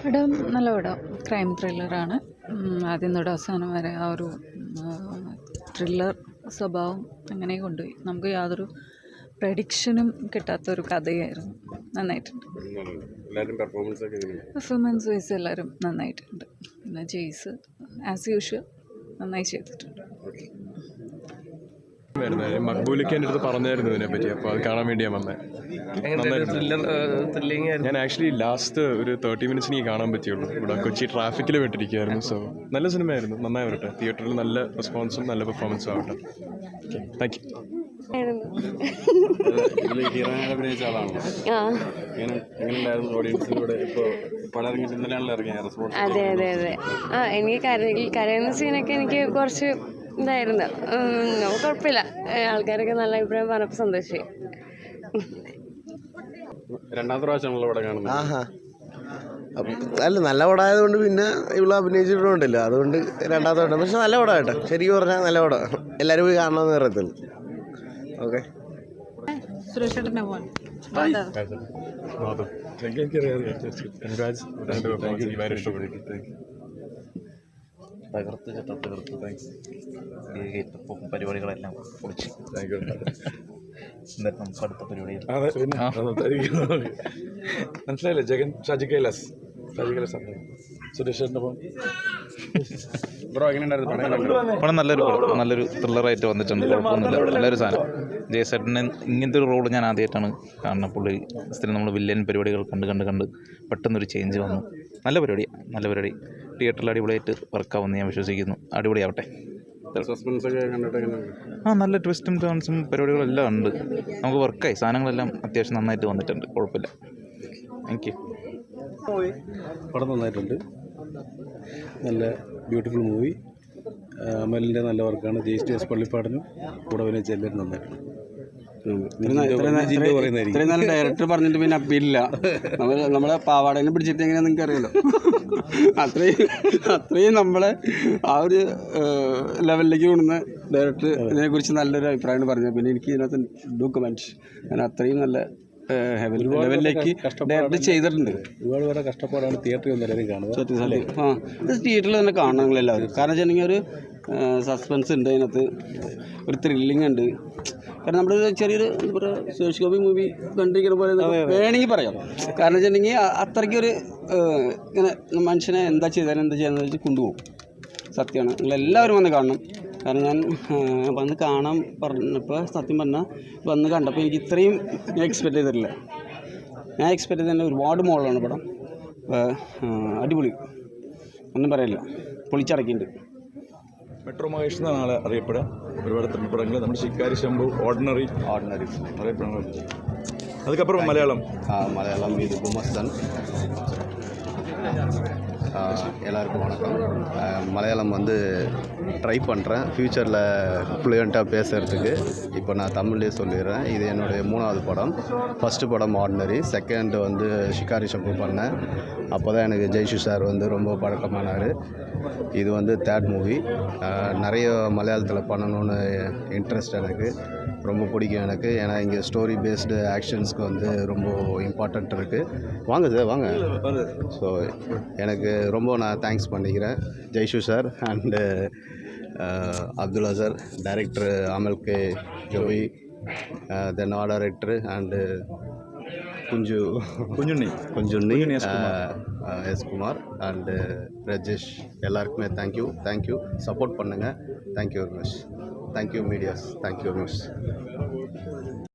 പടം നല്ല പടം, ക്രൈം ത്രില്ലറാണ്. ആദ്യം തൊട്ട് അവസാനം വരെ ആ ഒരു ത്രില്ലർ സ്വഭാവം അങ്ങനെ കൊണ്ടുപോയി. നമുക്ക് യാതൊരു പ്രഡിക്ഷനും കിട്ടാത്തൊരു കഥയായിരുന്നു. നന്നായിട്ടുണ്ട്. പെർഫോമൻസ് വൈസ് എല്ലാവരും നന്നായിട്ടുണ്ട്. പിന്നെ ജെയ്സ് ആസ് യൂഷ്വൽ നന്നായി ചെയ്തിട്ടുണ്ട്. മക്ബൂലിക്ക് എൻ്റെ അടുത്ത് പറഞ്ഞായിരുന്നു ഇതിനെപ്പറ്റി, അപ്പോൾ അത് കാണാൻ വേണ്ടിയാണ് വന്നത്. ഞാൻ ആക്ച്വലി ലാസ്റ്റ് ഒരു 30 മിനിറ്റ്സ് എനിക്ക് കാണാൻ പറ്റിയുള്ളൂ. ഇവിടെ കൊച്ചി ട്രാഫിക്കിൽ വിട്ടിരിക്കുകയായിരുന്നു. സോ നല്ല സിനിമയായിരുന്നു, നന്നായി വരട്ടെ. തിയേറ്ററിൽ നല്ല റെസ്പോൺസും നല്ല പെർഫോമൻസും ആവട്ടെ. Okay, thank you. അതെ അതെ അതെ എനിക്ക് കരയുന്ന സീനൊക്കെ എനിക്ക് കുറച്ച് ഇതായിരുന്നു. കുഴപ്പമില്ല, ആൾക്കാരൊക്കെ നല്ല അഭിപ്രായം പറഞ്ഞപ്പോൾ സന്തോഷമായി. രണ്ടാമത്തെ പ്രാവശ്യമാണല്ലോ ഇവിടെ കാണുന്നത്. അല്ല, നല്ല പടമായതുകൊണ്ട് പിന്നെ ഇവിടെ അഭിനയിച്ചിട്ടുണ്ടല്ലോ, അതുകൊണ്ട് രണ്ടാമത്തെ പടം. പക്ഷെ നല്ല പടമായിട്ടോ, ശരിക്കും പറഞ്ഞാൽ നല്ല പടം. എല്ലാവരും പോയി കാണണമെന്ന് പറയത്തുള്ളൂ. ഓക്കെ, പരിപാടികളെല്ലാം പൊളിച്ച് നമുക്ക് അടുത്ത പരിപാടി മനസ്സിലായില്ലേ? ജഗൻ ഷാജി കൈലാസ് സുരേഷേട്ടനൊപ്പം പടം നല്ലൊരു ത്രില്ലറായിട്ട് വന്നിട്ടുണ്ട്. കുഴപ്പമൊന്നുമില്ല, നല്ലൊരു സാധനം. ജയസേട്ടന് ഇങ്ങനത്തെ ഒരു റോൾ ഞാൻ ആദ്യമായിട്ടാണ് കാണുന്നത്. പുള്ളി സ്ഥിരം നമ്മൾ വില്ലൻ പരിപാടികൾ കണ്ട് പെട്ടെന്നൊരു ചേഞ്ച് വന്നു. നല്ല പരിപാടി. തിയേറ്ററിൽ അടിപൊളിയായിട്ട് വർക്കാവുമെന്ന് ഞാൻ വിശ്വസിക്കുന്നു. അടിപൊളിയാവട്ടെ. നല്ല ട്വിസ്റ്റും ടേൺസും പരിപാടികളെല്ലാം ഉണ്ട്. നമുക്ക് വർക്കായി, സാധനങ്ങളെല്ലാം അത്യാവശ്യം നന്നായിട്ട് വന്നിട്ടുണ്ട്. കുഴപ്പമില്ല. Thank you. പടം നന്നായിട്ടുണ്ട്, നല്ല ബ്യൂട്ടിഫുൾ മൂവി. അമലിൻ്റെ നല്ല വർക്കാണ്. ജെയ്സ് പള്ളിപ്പാടിനും കൂടെ അഭിനയിച്ച എല്ലാവരും നന്നായിട്ടുണ്ട്. ഇത്രയും നല്ല ഡയറക്ടർ പറഞ്ഞിട്ട് പിന്നെ അപ്പീലില്ല. നമ്മളെ പാവാടേനെ പിടിച്ചിട്ട് എങ്ങനെയാണെന്ന് നിങ്ങൾക്ക് അറിയാലോ. അത്രയും നമ്മളെ ആ ഒരു ലെവലിലേക്ക് കൊണ്ടുവന്ന ഡയറക്ടർ ഇതിനെക്കുറിച്ച് നല്ലൊരു അഭിപ്രായമാണ് പറഞ്ഞത്. പിന്നെ എനിക്ക് ഇതിനകത്ത് ഡോക്യുമെൻറ്റ് ഞാൻ അത്രയും നല്ല ലെവലിലേക്ക് ഡയറക്റ്റ് ചെയ്തിട്ടുണ്ട്. ഒരുപാട് പേരെ കഷ്ടപ്പാടാണ് തിയേറ്ററിൽ എല്ലാവരും കാണുന്നത്. ഇത് തിയേറ്ററിൽ തന്നെ കാണണം എല്ലാവരും. കാരണം വെച്ചിട്ടുണ്ടെങ്കിൽ ഒരു സസ്പെൻസ് ഉണ്ട് അതിനകത്ത്, ഒരു ത്രില്ലിംഗ് ഉണ്ട്. കാരണം നമ്മുടെ ചെറിയൊരു എന്താ പറയുക, സുരേഷ് ഗോപി മൂവി കണ്ടിരിക്കുന്ന പോലെ വേണമെങ്കിൽ പറയാം. കാരണം വെച്ചിട്ടുണ്ടെങ്കിൽ അത്രയ്ക്കൊരു ഇങ്ങനെ മനുഷ്യനെ എന്താ ചെയ്യാന്ന് വെച്ച് കൊണ്ടുപോകും. സത്യമാണ്, നിങ്ങളെല്ലാവരും വന്ന് കാണണം. കാരണം ഞാൻ വന്ന് കാണാൻ പറഞ്ഞപ്പോൾ സത്യം പറഞ്ഞാൽ വന്ന് കണ്ടപ്പോൾ എനിക്ക് ഇത്രയും ഞാൻ എക്സ്പെക്റ്റ് ചെയ്തിട്ടില്ല. ഞാൻ എക്സ്പെക്റ്റ് ചെയ്ത് തന്നെ ഒരുപാട് മോളാണ് പടം. അടിപൊളി, ഒന്നും പറയില്ല, പൊളിച്ചടക്കിയിട്ടുണ്ട്. മെട്രോ മഹേഷ് എന്നാണ് ആളെ അറിയപ്പെടുക. ഒരുപാട് തമിഴ്പടങ്ങൾ, നമ്മുടെ ശിക്കാരി ശംഭു, ഓർഡിനറി അറിയപ്പെടുന്നത്. അതുക്കപ്പുറം മലയാളം ഇത് ഗുമസ്തൻ. எல்லாருக்கும் வணக்கம். மலையாளம் ட்ரை பண்ணுறேன் ஃப்யூச்சரில் ஃப்ளூயண்ட்டாக பேசுகிறதுக்கு. இப்போ நான் தமிழ்லேயே சொல்லிடுறேன். இது என்னுடைய 3வது படம். ஃபஸ்ட்டு படம் ஆர்டினரி, செகண்ட் ஷிகாரி ஷம்பு பண்ணேன். அப்போ தான் எனக்கு ஜெய்ஷு சார் ரொம்ப பழக்கமானார். இது 3rd மூவி. நிறைய மலையாளத்தில் பண்ணணுன்னு இன்ட்ரெஸ்ட் எனக்கு ரொம்ப பிடிக்கும் எனக்கு. ஏன்னா இங்கே ஸ்டோரி பேஸ்டு ஆக்ஷன்ஸ்க்கு ரொம்ப இம்பார்ட்டண்ட் இருக்குது. வாங்க சார், வாங்க. ஸோ எனக்கு ரொம்ப நான் தேங்க்ஸ் பண்ணிக்கிறேன் Jaishu sir and Abdullah sir, director Amal K Jovi, then art director and Kunjunni S Kumar and Rajesh, எல்லாருக்குமே தேங்க்யூ. சப்போர்ட் பண்ணுங்கள். Thank you very much. Thank you medias. Thank you very much.